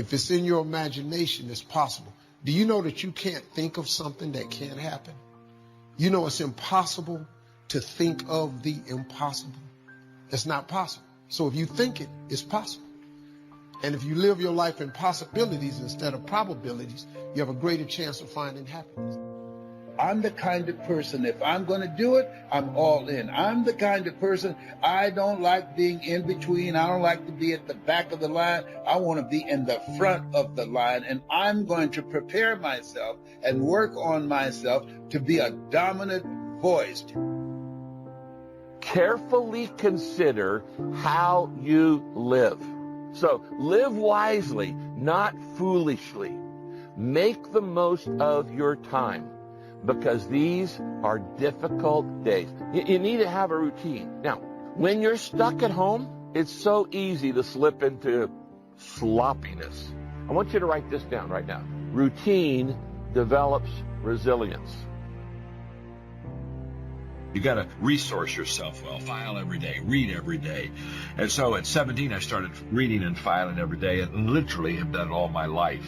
If it's in your imagination, it's possible. Do you know that you can't think of something that can't happen? You know it's impossible to think of the impossible. It's not possible. So if you think it, it's possible. And if you live your life in possibilities instead of probabilities, you have a greater chance of finding happiness. I'm the kind of person, if I'm going to do it, I'm all in. I'm the kind of person, I don't like being in between. I don't like to be at the back of the line. I want to be in the front of the line. And I'm going to prepare myself and work on myself to be a dominant voice. Carefully consider how you live. So live wisely, not foolishly. Make the most of your time, because these are difficult days. You need to have a routine. Now, when you're stuck at home, it's so easy to slip into sloppiness. I want you to write this down right now. Routine develops resilience. You got to resource yourself well, file every day, read every day. And so at 17, I started reading and filing every day, and literally have done it all my life.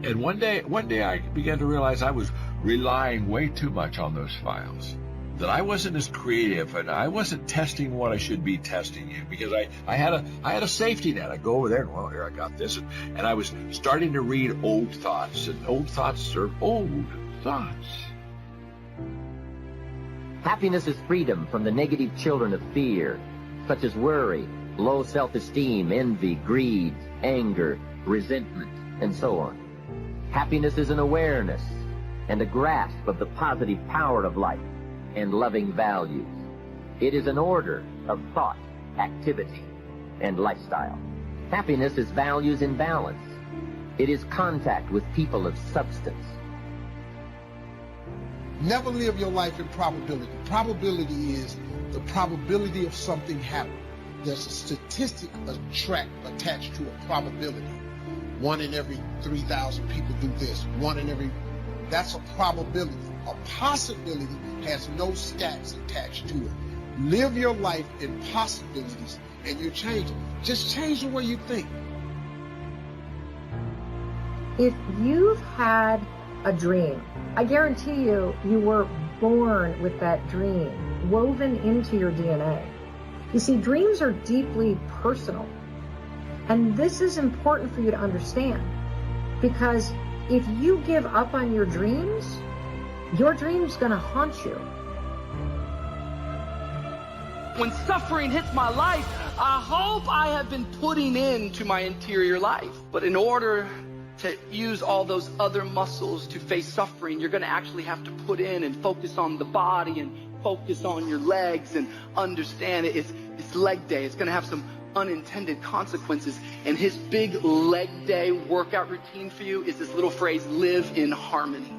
And one day I began to realize I was relying way too much on those files, that I wasn't as creative, and I wasn't testing what I should be testing in, because I had a safety net. I go over there and, well, here I got this, and I was starting to read old thoughts, and old thoughts are old thoughts. Happiness is freedom from the negative children of fear, such as worry, low self-esteem, envy, greed, anger, resentment, and so on. Happiness is an awareness and a grasp of the positive power of life and loving values. It is an order of thought, activity, and lifestyle. Happiness is values in balance. It is contact with people of substance. Never live your life in probability. Probability is the probability of something happening. There's a statistic attached to a probability. 1 in every 3,000 people do this. That's a probability. A possibility has no stats attached to it. Live your life in possibilities and you're changing. Just change the way you think. If you've had a dream, I guarantee you were born with that dream, woven into your DNA. You see, dreams are deeply personal. And this is important for you to understand, because if you give up on your dream's going to haunt you. When suffering hits my life, I hope I have been putting into my interior life. But in order to use all those other muscles to face suffering, you're going to actually have to put in and focus on the body and focus on your legs and understand it's leg day. It's going to have some unintended consequences. And his big leg day workout routine for you is this little phrase, live in harmony.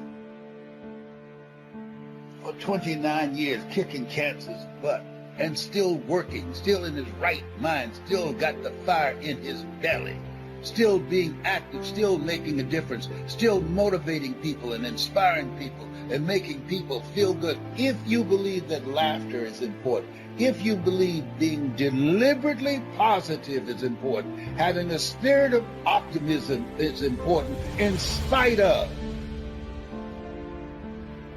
For 29 years kicking cancer's butt and still working, still in his right mind, still got the fire in his belly, still being active, still making a difference, still motivating people and inspiring people and making people feel good. If you believe that laughter is important, if you believe being deliberately positive is important, having a spirit of optimism is important in spite of.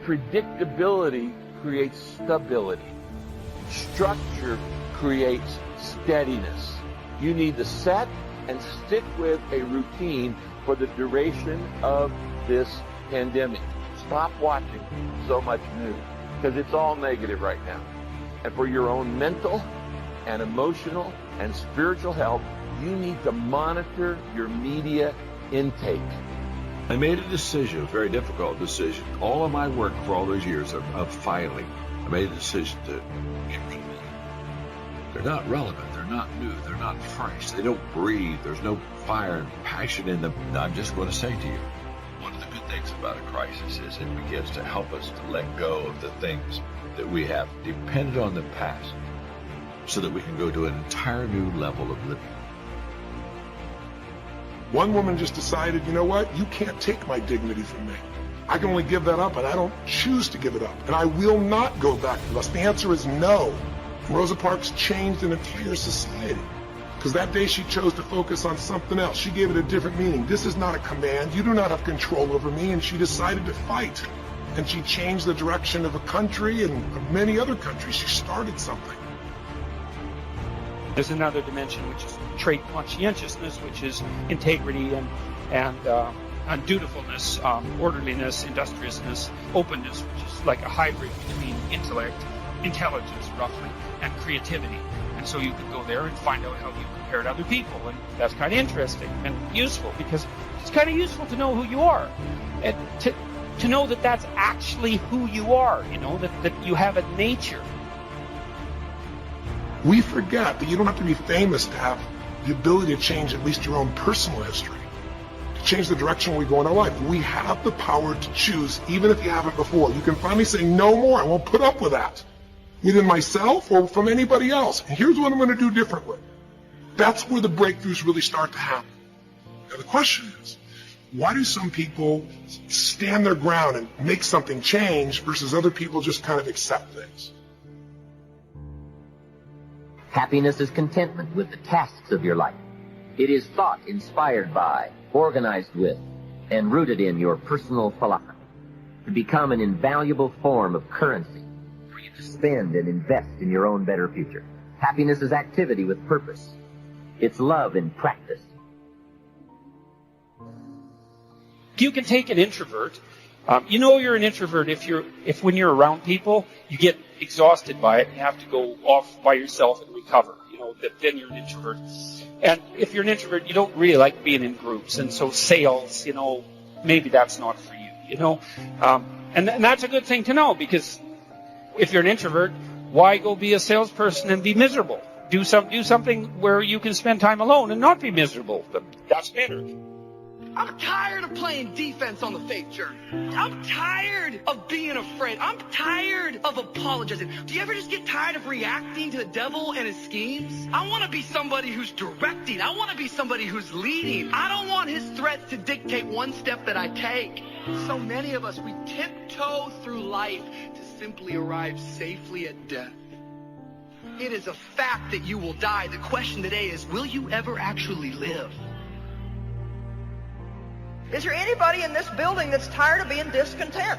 Predictability creates stability. Structure creates steadiness. You need to set and stick with a routine for the duration of this pandemic. Stop watching so much news, because it's all negative right now. And for your own mental and emotional and spiritual health, you need to monitor your media intake. I made a decision, a very difficult decision. All of my work for all those years of filing, I made a decision to get rid of them. They're not relevant. They're not new. They're not fresh. They don't breathe. There's no fire and passion in them. And I'm just going to say to you, one of the good things about a crisis is it begins to help us to let go of the things that we have depended on the past so that we can go to an entire new level of living. One woman just decided, you know what? You can't take my dignity from me. I can only give that up, and I don't choose to give it up. And I will not go back to us. The answer is no. Rosa Parks changed an entire society. Because that day she chose to focus on something else. She gave it a different meaning. This is not a command. You do not have control over me. And she decided to fight. And she changed the direction of a country and of many other countries. She started something. There's another dimension, which is trait conscientiousness, which is integrity and dutifulness, orderliness, industriousness, openness, which is like a hybrid between intellect, intelligence, roughly, and creativity. And so you can go there and find out how you compare to other people, and that's kind of interesting and useful, because it's kind of useful to know who you are, and to know that that's actually who you are, you know, that you have a nature. We forget that you don't have to be famous to have the ability to change at least your own personal history, to change the direction we go in our life. We have the power to choose, even if you haven't before. You can finally say, no more, I won't put up with that, within myself or from anybody else. And here's what I'm going to do differently. That's where the breakthroughs really start to happen. Now the question is, why do some people stand their ground and make something change versus other people just kind of accept things? Happiness is contentment with the tasks of your life. It is thought inspired by, organized with, and rooted in your personal philosophy, to become an invaluable form of currency for you to spend and invest in your own better future. Happiness is activity with purpose. It's love in practice. You can take an introvert. You know you're an introvert if when you're around people, you get exhausted by it and you have to go off by yourself and recover. You know, then you're an introvert. And if you're an introvert, you don't really like being in groups. And so sales, you know, maybe that's not for you, you know. And that's a good thing to know, because if you're an introvert, why go be a salesperson and be miserable? Do something where you can spend time alone and not be miserable. That's better. I'm tired of playing defense on the faith journey. I'm tired of being afraid. I'm tired of apologizing. Do you ever just get tired of reacting to the devil and his schemes? I want to be somebody who's directing. I want to be somebody who's leading. I don't want his threats to dictate one step that I take. So many of us, we tiptoe through life to simply arrive safely at death. It is a fact that you will die. The question today is, will you ever actually live? Is there anybody in this building that's tired of being discontent?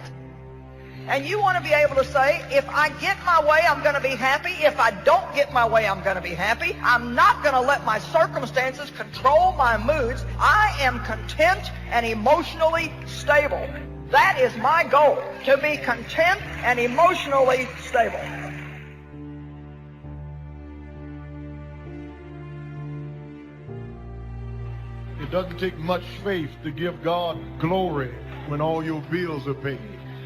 And you want to be able to say, if I get my way, I'm going to be happy. If I don't get my way, I'm going to be happy. I'm not going to let my circumstances control my moods. I am content and emotionally stable. That is my goal, to be content and emotionally stable. It doesn't take much faith to give God glory when all your bills are paid.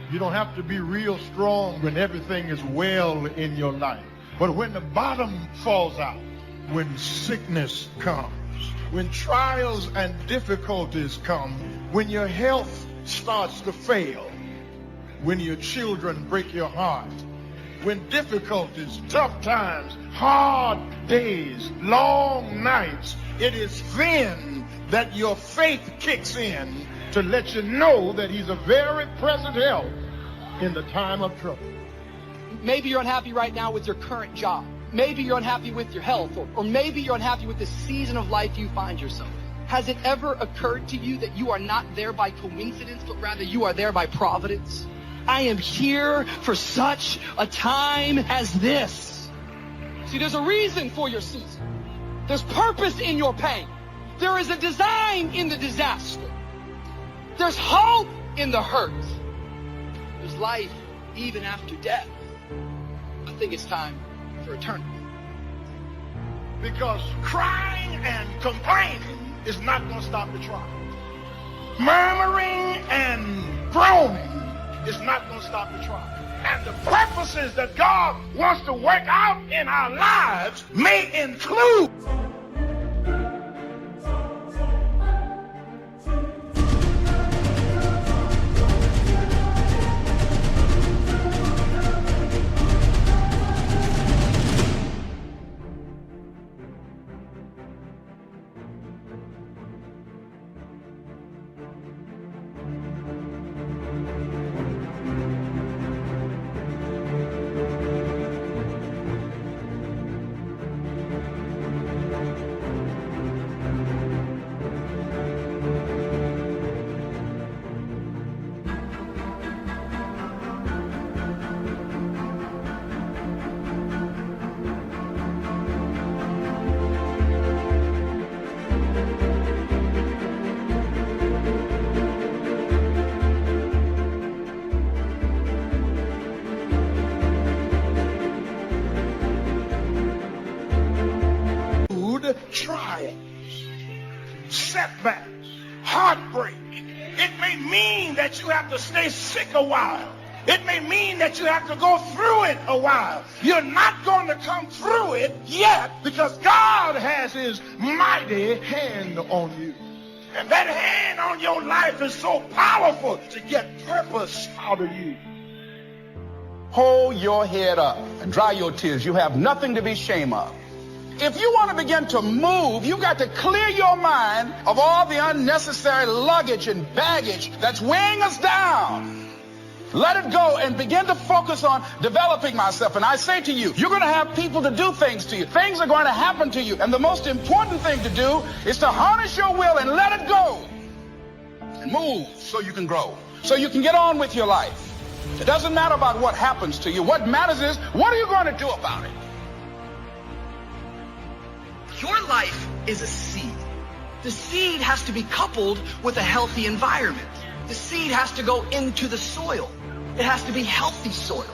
You don't have to be real strong when everything is well in your life. But when the bottom falls out, when sickness comes, when trials and difficulties come, when your health starts to fail, when your children break your heart, when difficulties, tough times, hard days, long nights, it is then that your faith kicks in to let you know that he's a very present help in the time of trouble. Maybe you're unhappy right now with your current job. Maybe you're unhappy with your health, or maybe you're unhappy with the season of life you find yourself in. Has it ever occurred to you that you are not there by coincidence, but rather you are there by providence? I am here for such a time as this. See, there's a reason for your season. There's purpose in your pain. There is a design in the disaster. There's hope in the hurt. There's life even after death. I think it's time for eternity. Because crying and complaining is not going to stop the trial. Murmuring and groaning is not going to stop the trial. And the purposes that God wants to work out in our lives may include heartbreak. It may mean that you have to stay sick a while. It may mean that you have to go through it a while. You're not going to come through it yet because God has his mighty hand on you. And that hand on your life is so powerful to get purpose out of you. Hold your head up and dry your tears. You have nothing to be ashamed of. If you want to begin to move, you've got to clear your mind of all the unnecessary luggage and baggage that's weighing us down. Let it go and begin to focus on developing myself. And I say to you, you're going to have people to do things to you. Things are going to happen to you. And the most important thing to do is to harness your will and let it go. And move so you can grow, so you can get on with your life. It doesn't matter about what happens to you. What matters is, what are you going to do about it? Your life is a seed. The seed has to be coupled with a healthy environment. The seed has to go into the soil. It has to be healthy soil.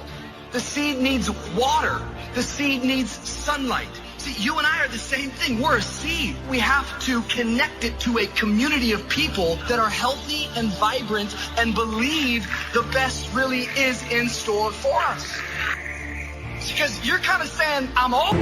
The seed needs water. The seed needs sunlight. See, you and I are the same thing. We're a seed. We have to connect it to a community of people that are healthy and vibrant and believe the best really is in store for us. Because you're kind of saying, I'm all...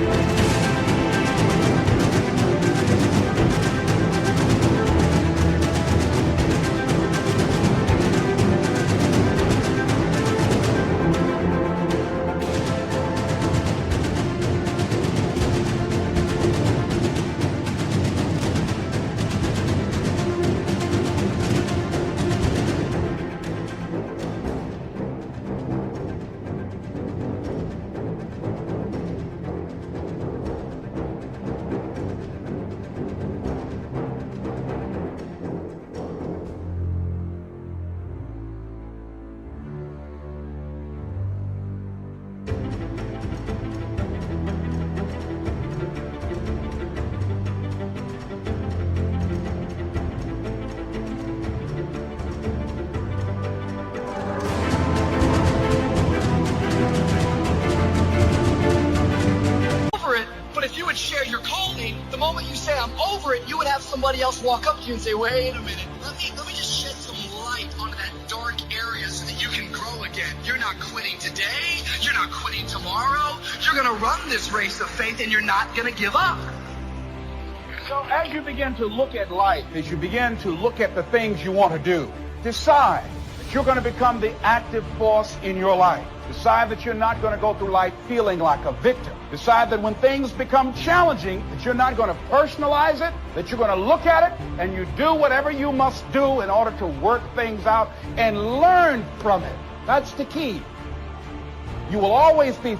Somebody else walk up to you and say, wait a minute, let me just shed some light onto that dark area so that you can grow again. You're not quitting today. You're not quitting tomorrow. You're going to run this race of faith and you're not going to give up. So as you begin to look at life, as you begin to look at the things you want to do, decide that you're going to become the active force in your life. Decide that you're not going to go through life feeling like a victim. Decide that when things become challenging, that you're not going to personalize it, that you're going to look at it, and you do whatever you must do in order to work things out and learn from it. That's the key. You will always be...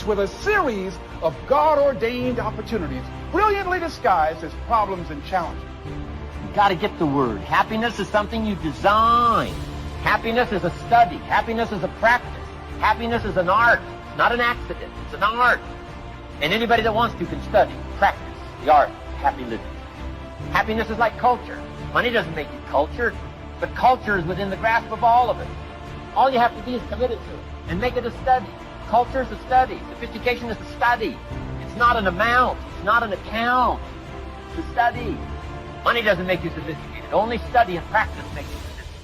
with a series of God-ordained opportunities, brilliantly disguised as problems and challenges. You got to get the word. Happiness is something you design. Happiness is a study. Happiness is a practice. Happiness is an art. It's not an accident. It's an art. And anybody that wants to can study, practice the art of happy living. Happiness is like culture. Money doesn't make you culture, but culture is within the grasp of all of us. All you have to be is committed to it and make it a study. Culture is a study. Sophistication is a study. It's not an amount. It's not an account. It's a study. Money doesn't make you sophisticated. Only study and practice makes you sophisticated.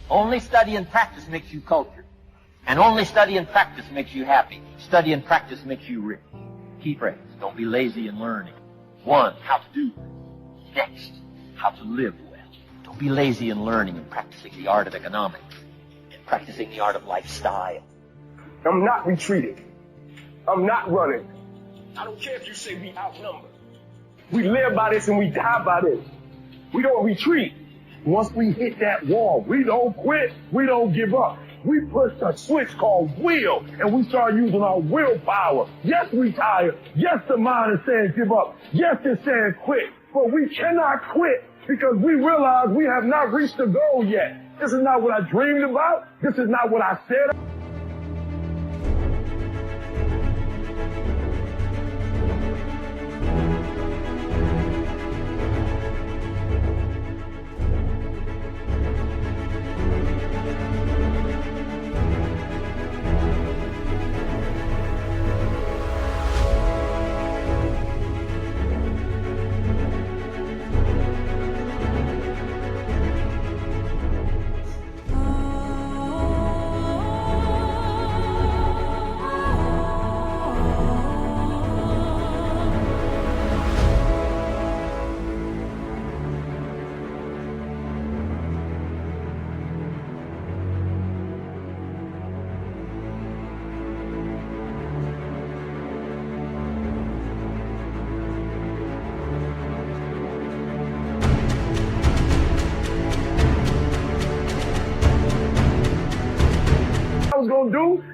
Only study and practice makes you cultured. And only study and practice makes you happy. Study and practice makes you rich. Key phrase. Don't be lazy in learning. 1, how to do. Next, how to live well. Don't be lazy in learning and practicing the art of economics and practicing the art of lifestyle. I'm not retreating. I'm not running. I don't care if you say we outnumbered. We live by this and we die by this. We don't retreat. Once we hit that wall, we don't quit. We don't give up. We push a switch called will, and we start using our willpower. Yes, we tired. Yes, the mind is saying give up. Yes, it's saying quit. But we cannot quit because we realize we have not reached the goal yet. This is not what I dreamed about. This is not what I said.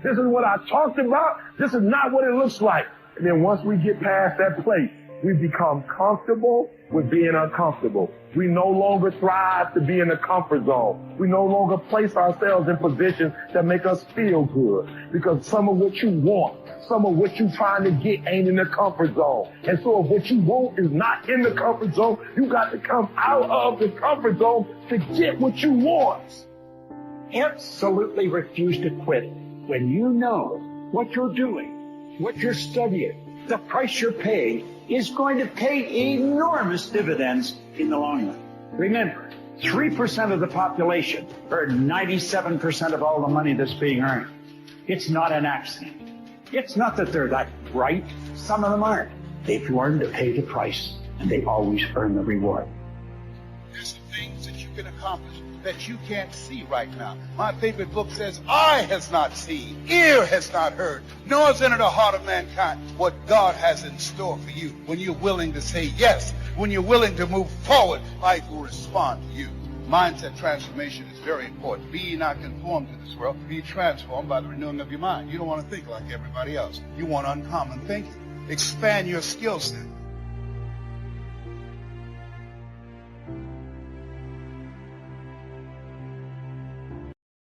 This is what I talked about. This is not what it looks like. And then once we get past that place, we become comfortable with being uncomfortable. We no longer thrive to be in the comfort zone. We no longer place ourselves in positions that make us feel good because some of what you want, some of what you're trying to get ain't in the comfort zone. And so if what you want is not in the comfort zone, you got to come out of the comfort zone to get what you want. Absolutely refuse to quit. When you know what you're doing, what you're studying, the price you're paying is going to pay enormous dividends in the long run. Remember, 3% of the population earn 97% of all the money that's being earned. It's not an accident. It's not that they're that bright. Some of them aren't. They've learned to pay the price, and they always earn the reward. There's some things that you can accomplish that you can't see right now. My favorite book says, eye has not seen, ear has not heard, nor has entered the heart of mankind what God has in store for you. When you're willing to say yes, when you're willing to move forward, life will respond to you. Mindset transformation is very important. Be ye not conformed to this world. Be transformed by the renewing of your mind. You don't want to think like everybody else. You want uncommon thinking. Expand your skill set.